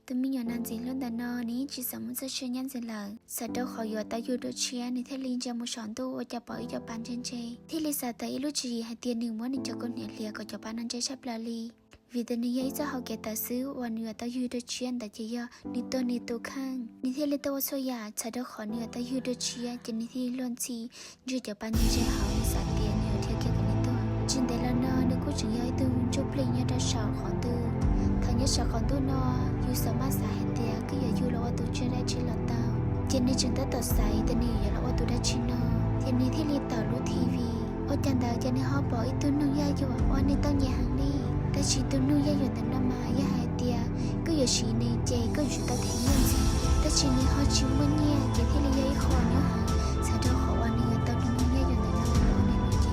ตัวมีอยู่นานจีเรื่องแต่นอนี้จีสมุนจะเชื่อยันจีเหล่าสัตว์ขออยู่แต่อยู่ด้วยเชียในเทลินจะมุสอนตัวจะปล่อยจะปันเชนเชที่ลิซาแต่อิลุจีให้เตียนหนึ่งวันนี้จะคนเนี่ยเลียก็จะปันนั้นจะชับลาลีวิธีนี้ยังจะเขาเกตซื้อวันอยู่แต่อยู่ด้วยเชียแต่จะยอนิตัวข้างนิที่ลิตัวโซยาสัตว์ขอเนี่ยแต่อยู่ด้วยเชียจะนิที่ล้วนชีอยู่จะปันยันจะเขาสัตว์เตียนเนี่ยเที่ยวเกี่ยวกับนิตัวจินเดลนอนึกว่าจะย้ายตัวจุบลิงยันจะสาวของตัวทางยันสาวของตัวนออยู่สามารถสาเหตุก็อย่าอยู่แล้วว่าตัวเชื่อได้ชิลเตาเจนนี่จึงตัดต่อสายแต่นี่อย่าแล้วว่าตัวได้ชินอเจนนี่ที่รีต่อรู้ทีวีโอจันดาเจนนี่ฮอบอกอีตัวนุ่งยาอยู่ว่านี่ต้องอย่าหังนี่แต่ชีตัวนุ่งยาอยู่แต่น้ำมาอย่าหายเตียก็อย่าชีในเจก็อยู่ตัดเทียนสิแต่ชีนี่ฮอชิวมันเนี่ยเจที่รียาคอเนื้อหางสาเดาขอวันนี้ตัวนุ่งยาอยู่แต่น้ำมาในเจ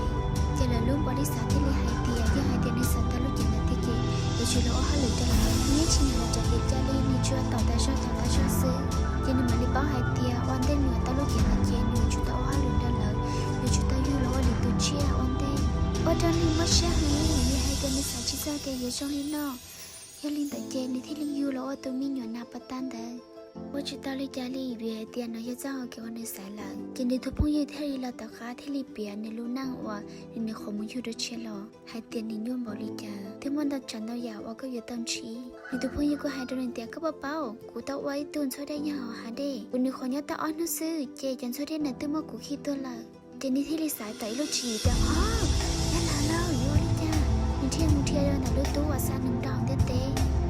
เจละลุ่มบริษัทที่รีหายเตียอย่าหายเตียในสัตว์ตลุจินติเจอย่าชิแล้วฮัลโหลจะหลับนี่ชินเราจะเก็บจารีนี่ชัวต่อแต่ชัวซื้อเจนมาลิบ้าหายเตียวันเดนเหนือตลุจินเจนูชุดต่อฮัลโหลเดลล์นูชุดต่อยูแล้ววันนี้ตัวเชียวันเดนวันเดนนี่มาเชียให้นี่ให้เดนนี่สายชิซาเกยช่องลินออย่าลินแต่เจนี่ที่ลินยูแล้วว่าตัวมีหยวนนาปตันเดว่าชุดต่อลิจารีเบียเตียนเราจะจ้างเกี่ยวกับในสายหลังเจนนี่ทุกพงยี่เทลีเราตะขาที่ลิเบียในลูนั่งว่าในข้อมูลยูดเชียลให้เตียนนิยมบริจาที่มันตัดจันเราอยากว่าก็อยู่ตั้งชีในทุกพงยี่ก็ให้โดนเตียก็เบากูต้องไว้ตุนช่วยได้ยังหาได้กูในคนยัดตาอ้อนนั่นซื้อเจจันช่วยได้ในตัวมากูคิดตัวละเจนนี่ที่ลิสายต่อยลูกชีแต่อ๋อนั่นละเล่าอยู่ลิจ้าในเที่ยงเดินแต่ลูกตัวสานหนึ่งดองเต้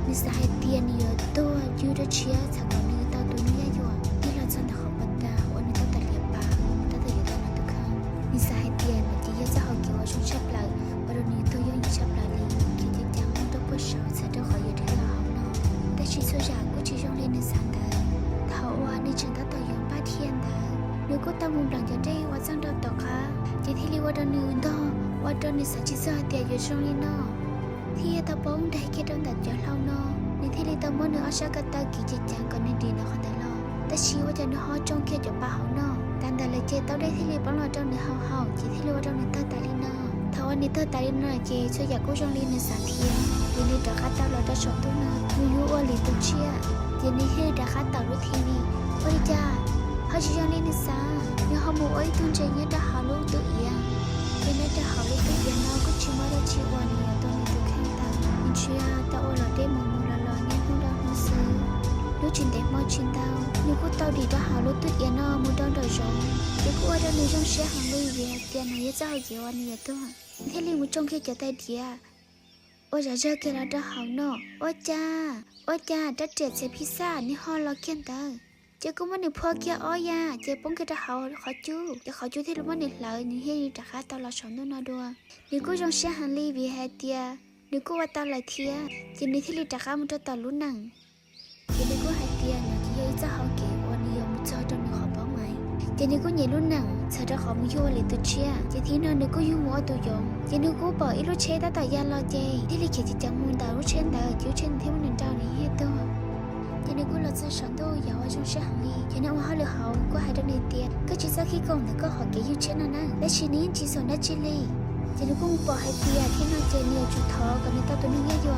ในสายเตียนเยอะตัวยูดเชียจากก่อนนี้ตัวตัวนี้อยู่ที่เราจันทร์เขาปัตตาวันนี้ตัวแต่เลียปาตัวแต่อยู่ตอนนั้นทุกครั้งในสายเตียนจีจะเขาเกี่ยวกับชุนชับเลยวันนี้ตัวยังชับเลยคิดจังตัวผู้ชายจะต้องขออยู่ที่เราเนาะแต่ชีส่วนใหญ่ก็จะยังเล่นในสังเกตเขาว่าในฉันตัวยังป้าเทียนแต่นึกก็ตามุมหลังจะได้ว่าจังเราต่อค่ะจีที่เรียกว่าตัวนึงต่อว่าตัวนี้สัจจิตเตียอยู่ช่องนี้เนาะที่ตาป้องได้คิดตั้งแต่จะเล่าเนาะในที่เรียกตาโมเนื้ออาชากตากิจจังกันในดีนะคนแต่ละแต่ชีว่าจะเนื้อห่อจงเขียนจะป้าเขาเนาะการแต่ละเจต้าได้ที่เรียกป้องเราเจ้าเนื้อห่อจีที่เรียกว่าเจ้าเนื้อตาลีเนาะถ้าวันนี้ตาลีเนาะเจช่วยอยากกู้จงลีในสาเทียยินดีต่อข้าตาเราจะชมตัวเนาะมียูอลีตุเชียยินดีให้ต่อข้าตารู้ทีวีบริจาเขาจะยังลีในสาเนี่ยเขาบอกไอ้ตุนใจเนี่ยจะหาลูกตัวเอียเป็นน่าจะหาลูกตัวเอียเนาะก็ชิมาได้ชีวันนี้ตัวนี้ตัวแข็งตาอินเชียตาโอเราได้มุมละลอยเนี่ยหุ่นเราหุ่นซื้อลูกจินเด็กมอจินดาวนึกว่าตาดีจะหาลูกตัวเอียเนาะมุดดอนดอยจงเด็กว่าจะนึกจงเสียหังลุยเวียเตียนหน่อยจะเอาเกี่ยววันนี้ตัวเทลีมุดจงแค่จะได้เดียว่าจะเจอกันแล้วจะหาเนาะว่าจ้าจะเจ็ดเซพิซซ่านี่ห่อเราเขียนตาเจ้าก็มันนี่พอเกี่ยอ้อยาเจ้าป้องกันจะเขาขอจูจะขอจูที่รู้มันนี่หลายนี่ให้จะฆ่าตาเราสอนด้วยนะดัวนี่กูจงเสียหันลีวีเฮเตียนี่กูว่าตาไหลเทียจีนี่ที่ลีจะฆ่ามันจะตาลุ้นหนังจีนี่กูเฮเตียเนี่ยที่จะเขาเก็บวันนี้ยอมเจอจนนี่ขอป้องไหมจีนี่กูเหยียดลุ้นหนังเธอจะขอมึงยั่วเลยตัวเชียจีที่นั่นนี่กูยุ่งมัวตัวยงจีนี่กูบอกอีลูเชตตายาลอเจที่ลีเขียนจังมุนดาวลูเชนดาวจิ้วเชนที่มันเจ้านี่เฮตัว今天过了这上头要我从事行李，今天我好了好，我还在那点，可只是去讲那个好给有钱了呢，但是你至少那几里，今天我包还点，天那今天就掏，可能到多弄也有，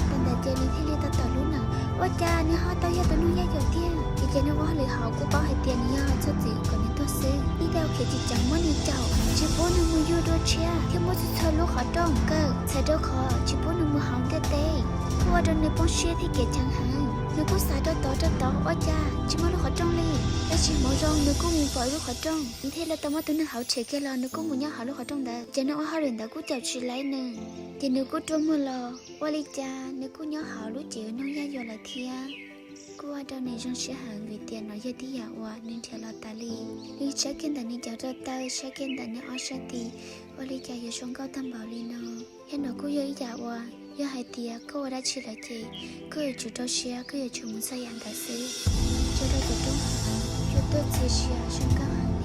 但但今天天里到到路呢，我家你好到也到弄也有点，今天我好了好，我包还点你要出去，可能到时，你到去就讲么你找，只不过你没有多钱，天我是车路好中个，才到考，只不过你没行得得，我这你帮学的给讲行。นึกกูสายต่อว่าจ้าชิมาลูกขอจ้องเลยแต่ชิมอจองนึกกูมูปล่อยลูกขอจ้องนี่เทเลตมาตัวนึกเขาเฉยแค่รอนึกกูมูย่าหาลูกขอจ้องได้เจนึกว่าเขาเรียนแต่กูจับชีไล่หนึ่งเจนึกกูตัวมือรอว่าลิจ้านึกกูย่าหาลูกเจียวน้องย่าอยู่ละเทียกูว่าตอนนี้จงเสียหางวิเตียนน้อยที่อยากว่านึกเทลตาลีนี่เช็คกินแต่นี่จะตาเช็คกินแต่นี่ออชตีว่าลิจ้าอยู่ช่วงเก้าตั้มเบาลีน้องเห็นหนูกูเยอะอยากว่า要海底啊，可我来起来接，可有主导些啊，可有全部这样的事，就到这种行，就到这些啊，香港行里，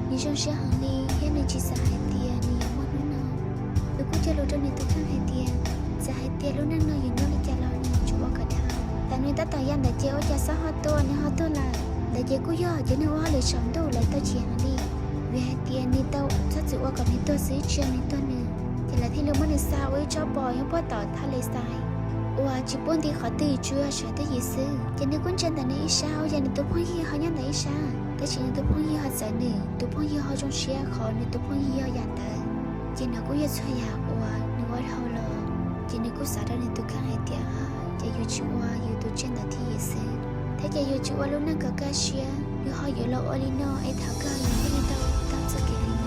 你从些行里，现在其实海底啊，你有么弄呢？如果在路上你都看海底啊，在海底路上呢，有哪里家老呢？就我个他，但你到样的接我家啥好多，你好多啦，但结果要就你我来上都来到起行里，为海底你到，他只我跟你多谁去你多呢？ทีละที่เราไม่ได้สาวไว้ชอบบอยยังพ่อต่อทะเลทรายโอ้ ว่าจีบนที่เขาตีจัวเฉยแต่ยีซื้อจะนึกว่าจันแต่ในอิชาอย่าในตัวพ่อยี่เขายันแต่อิชาแต่ฉันในตัวพ่อยี่เขาใจหนึ่งตัวพ่อยี่เขาจงเชียร์เขาในตัวพ่อยี่เขายันแต่จีนึกว่าช่วยอยากว่านึกว่าเท่าเลยจีนึกว่าสาระในตัวข้างไอเดียฮะจะอยู่ชัวอยู่ตัวจันแต่ที่ยีซื้อถ้าจะอยู่ชัวลูกนั่งกับกาเชียอยู่เขาอยู่เราอลิโนไอเท้าก็ยังไม่ได้ตั้งใจเกลี